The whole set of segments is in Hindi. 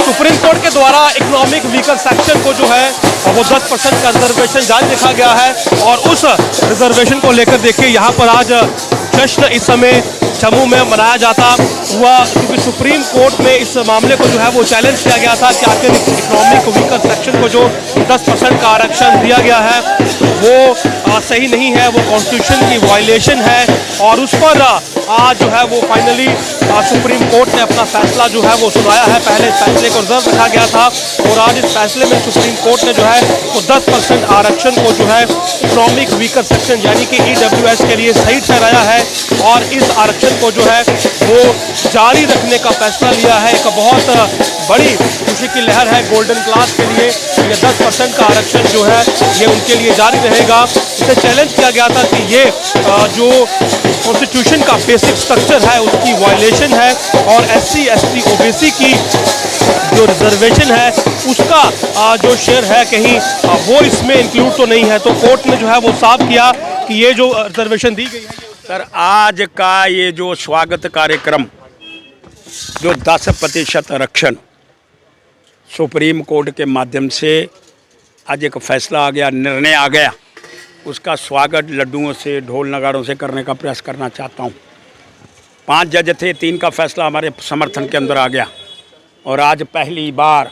सुप्रीम कोर्ट के द्वारा इकोनॉमिक वीकर सेक्शन को जो है वो 10% का रिजर्वेशन जारी रखा गया है और उस रिजर्वेशन को लेकर देखिए यहाँ पर आज जश्न इस समय जम्मू में मनाया जाता हुआ, क्योंकि सुप्रीम कोर्ट में इस मामले को जो है वो चैलेंज किया गया था कि आखिर इकोनॉमिक वीकर सेक्शन को जो 10% का आरक्षण दिया गया है वो सही नहीं है, वो कॉन्स्टिट्यूशन की वायलेशन है और उस पर आज जो है वो फाइनली सुप्रीम कोर्ट ने अपना फैसला जो है वो सुनाया है। पहले इस फैसले को रिजर्व रखा गया था और आज इस फैसले में सुप्रीम कोर्ट ने जो है वो 10% आरक्षण को जो है इकोनॉमिक वीकर सेक्शन यानी कि EWS के लिए सही ठहराया है और इस आरक्षण को जो है वो जारी रखने का फैसला लिया है। एक बहुत बड़ी खुशी की लहर है गोल्डन क्लास के लिए। ये 10% का आरक्षण जो है ये उनके लिए जारी रहेगा। इसे चैलेंज किया गया था कि ये जो कॉन्स्टिट्यूशन का बेसिक स्ट्रक्चर है उसकी वायलेशन है और SC ST OBC की जो रिजर्वेशन है उसका जो शेयर है कहीं वो इसमें इंक्लूड तो नहीं है। तो कोर्ट ने जो है वो साफ किया कि ये जो रिजर्वेशन दी गई है। सर, आज का ये जो स्वागत कार्यक्रम जो 10% आरक्षण सुप्रीम कोर्ट के माध्यम से आज एक फैसला आ गया, निर्णय आ गया, उसका स्वागत लड्डुओं से ढोल नगाड़ों से करने का प्रयास करना चाहता हूँ। 5 जज थे, 3 का फैसला हमारे समर्थन के अंदर आ गया और आज पहली बार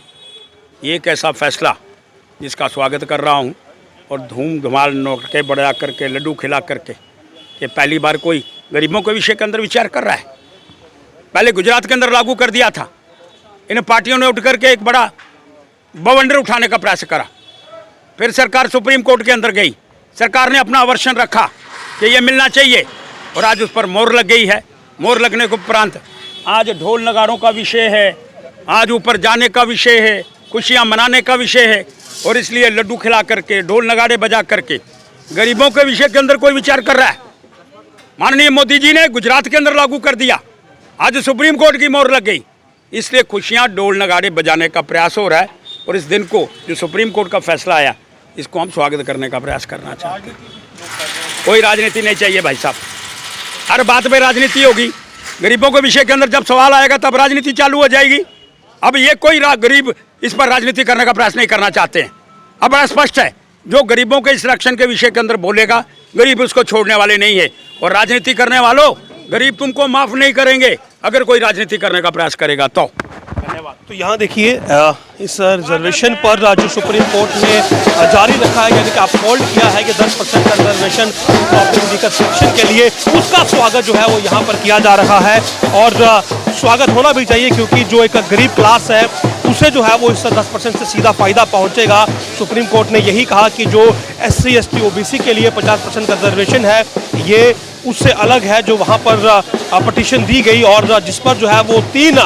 एक ऐसा फैसला जिसका स्वागत कर रहा हूँ और धूम धमाल नोटके बढ़ा करके लड्डू खिला करके कि पहली बार कोई गरीबों के विषय के अंदर विचार कर रहा है। पहले गुजरात के अंदर लागू कर दिया था, इन पार्टियों ने उठ करके एक बड़ा बवंडर उठाने का प्रयास करा, फिर सरकार सुप्रीम कोर्ट के अंदर गई, सरकार ने अपना वर्षन रखा कि ये मिलना चाहिए और आज उस पर मोहर लग गई है। मोहर लगने के उपरांत आज ढोल नगाड़ों का विषय है, आज ऊपर जाने का विषय है, खुशियाँ मनाने का विषय है और इसलिए लड्डू खिला करके ढोल नगाड़े बजा करके गरीबों के विषय के अंदर कोई विचार कर रहा है। माननीय मोदी जी ने गुजरात के अंदर लागू कर दिया, आज सुप्रीम कोर्ट की मोहर लग गई, इसलिए खुशियाँ ढोल नगाड़े बजाने का प्रयास हो रहा है और इस दिन को जो सुप्रीम कोर्ट का फैसला आया इसको हम स्वागत करने का प्रयास करना चाहते हैं। कोई राजनीति नहीं चाहिए भाई साहब, हर बात में राजनीति होगी, गरीबों के विषय के अंदर जब सवाल आएगा तब राजनीति चालू हो जाएगी। अब ये कोई गरीब इस पर राजनीति करने का प्रयास नहीं करना चाहते हैं। अब बड़ा स्पष्ट है, जो गरीबों के इस रक्षण के विषय के अंदर बोलेगा गरीब उसको छोड़ने वाले नहीं है और राजनीति करने वालों, गरीब तुमको माफ़ नहीं करेंगे अगर कोई राजनीति करने का प्रयास करेगा तो। धन्यवाद। तो यहाँ देखिए इस रिजर्वेशन पर जो सुप्रीम कोर्ट ने जारी रखा है यानी कि अपहोल्ड किया है कि 10% का रिजर्वेशन वीकर सेक्शन के लिए, उसका स्वागत जो है वो यहाँ पर किया जा रहा है और स्वागत होना भी चाहिए क्योंकि जो एक गरीब क्लास है उसे जो है वो इस 10% से सीधा फ़ायदा पहुँचेगा। सुप्रीम कोर्ट ने यही कहा कि जो SC ST OBC के लिए 50% का रिजर्वेशन है ये उससे अलग है जो वहाँ पर पटिशन दी गई और जिस पर जो है वो 3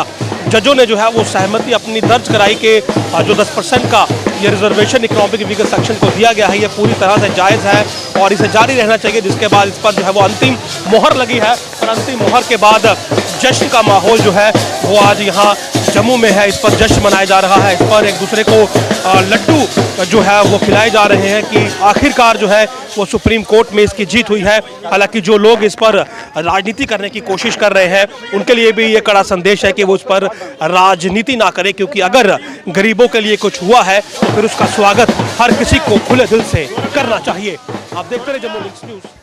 जजों ने जो है वो सहमति अपनी दर्ज कराई कि जो 10% का ये रिजर्वेशन इकोनॉमिक वीकर सेक्शन को दिया गया है ये पूरी तरह से जायज़ है और इसे जारी रहना चाहिए, जिसके बाद इस पर जो है वो अंतिम मोहर लगी है और अंतिम मोहर के बाद जश्न का माहौल जो है वो आज यहाँ जम्मू में है। इस पर जश्न मनाया जा रहा है, इस पर एक दूसरे को लड्डू जो है वो खिलाए जा रहे हैं कि आखिरकार जो है वो सुप्रीम कोर्ट में इसकी जीत हुई है। हालांकि जो लोग इस पर राजनीति करने की कोशिश कर रहे हैं उनके लिए भी ये कड़ा संदेश है कि वो इस पर राजनीति ना करें, क्योंकि अगर गरीबों के लिए कुछ हुआ है तो फिर उसका स्वागत हर किसी को खुले दिल से करना चाहिए। आप देखते रहे जम्मू न्यूज़।